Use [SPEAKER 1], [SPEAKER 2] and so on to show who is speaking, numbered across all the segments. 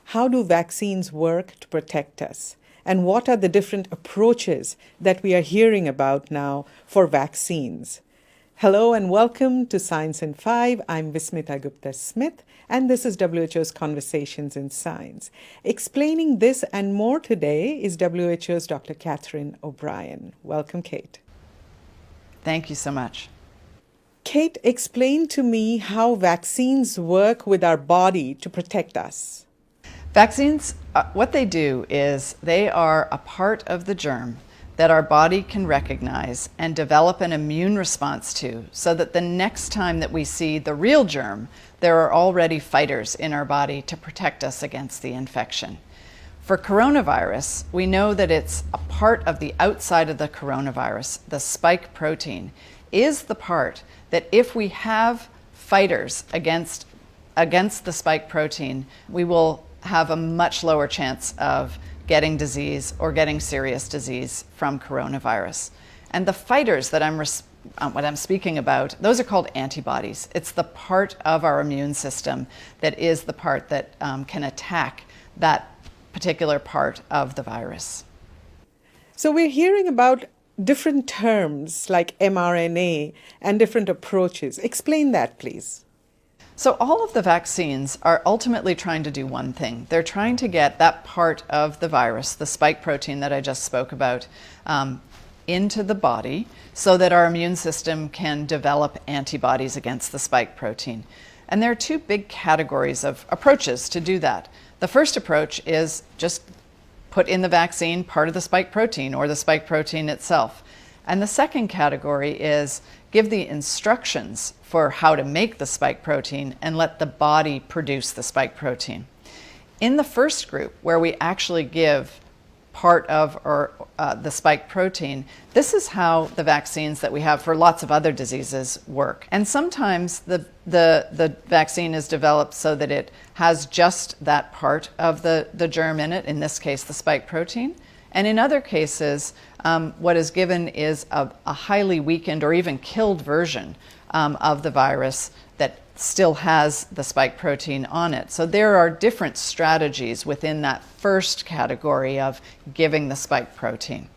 [SPEAKER 1] how do vaccines work to protect us? And what are the different approaches that we are hearing about now for vaccines? Hello and welcome to Science in 5. I'm Vismita Gupta-Smith, and this is WHO's Conversations in Science. Explaining this and more today is WHO's Dr. Catherine O'Brien. Welcome, Kate.
[SPEAKER 2] Thank you so much.
[SPEAKER 1] Kate, explain to me how vaccines work with our body to protect us.
[SPEAKER 2] Vaccines, what they do is they are a part of the germ that our body can recognize and develop an immune response to, so that the next time that we see the real germ, there are already fighters in our body to protect us against the infection. For coronavirus, we know that it's a part of the outside of the coronavirus, the spike protein, is the part that if we have fighters against the spike protein, we will have a much lower chance of getting disease or getting serious disease from coronavirus. And the fighters that what I'm speaking about, those are called antibodies. It's the part of our immune system that is the part that can attack that particular part of the virus.
[SPEAKER 1] So we're hearing about different terms like mRNA and different approaches. Explain that, please.
[SPEAKER 2] So all of the vaccines are ultimately trying to do one thing. They're trying to get that part of the virus, the spike protein that I just spoke about, into the body so that our immune system can develop antibodies against the spike protein. And there are two big categories of approaches to do that. The first approach is just put in the vaccine part of the spike protein or the spike protein itself. And the second category is give the instructions for how to make the spike protein and let the body produce the spike protein. In the first group, where we actually give part of the spike protein, this is how the vaccines that we have for lots of other diseases work. And sometimes the vaccine is developed so that it has just that part of the germ in it, in this case the spike protein. And in other cases, what is given is a highly weakened or even killed version of the virus that still has the spike protein on it. So there are different strategies within that first category of giving the spike protein.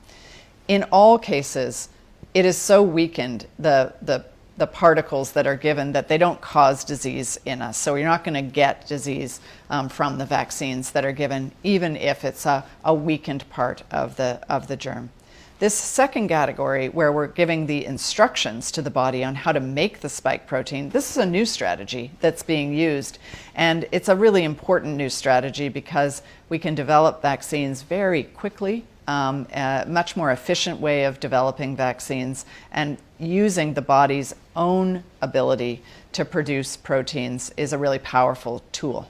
[SPEAKER 2] In all cases, it is so weakened, the particles that are given, that they don't cause disease in us. So you're not going to get disease from the vaccines that are given, even if it's a weakened part of the germ. This second category, where we're giving the instructions to the body on how to make the spike protein, this is a new strategy that's being used. And it's a really important new strategy because we can develop vaccines very quickly, a much more efficient way of developing vaccines and using the body's own ability to produce proteins is a really powerful tool.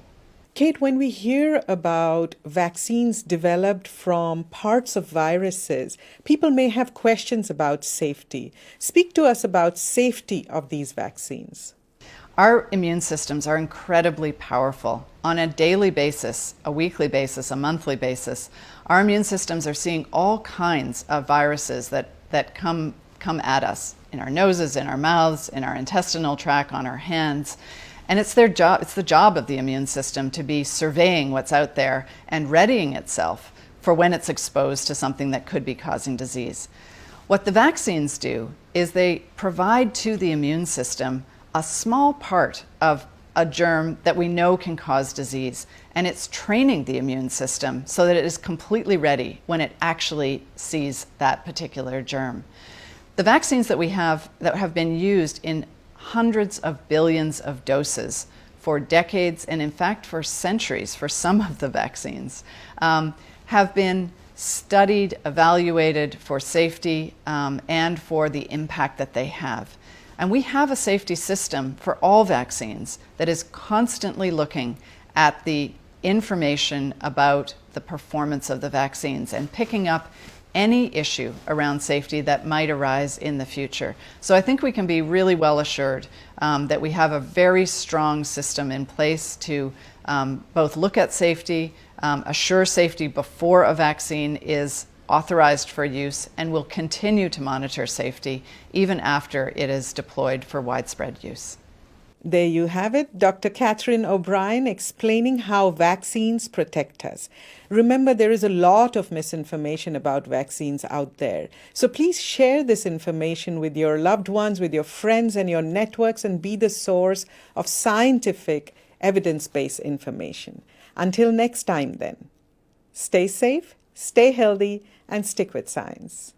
[SPEAKER 1] Kate, when we hear about vaccines developed from parts of viruses, people may have questions about safety. Speak to us about safety of these vaccines.
[SPEAKER 2] Our immune systems are incredibly powerful. On a daily basis, a weekly basis, a monthly basis, our immune systems are seeing all kinds of viruses that come at us in our noses, in our mouths, in our intestinal tract, on our hands. And it's their job, it's the job of the immune system to be surveying what's out there and readying itself for when it's exposed to something that could be causing disease. What the vaccines do is they provide to the immune system a small part of a germ that we know can cause disease, and it's training the immune system so that it is completely ready when it actually sees that particular germ. The vaccines that we have that have been used in hundreds of billions of doses for decades, and in fact for centuries for some of the vaccines, have been studied, evaluated for safety and for the impact that they have. And we have a safety system for all vaccines that is constantly looking at the information about the performance of the vaccines and picking up any issue around safety that might arise in the future. So I think we can be really well assured that we have a very strong system in place to both look at safety, assure safety before a vaccine is authorized for use, and will continue to monitor safety even after it is deployed for widespread use.
[SPEAKER 1] There you have it, Dr. Catherine O'Brien explaining how vaccines protect us. Remember, there is a lot of misinformation about vaccines out there. So please share this information with your loved ones, with your friends and your networks, and be the source of scientific, evidence-based information. Until next time then, stay safe, stay healthy, and stick with science.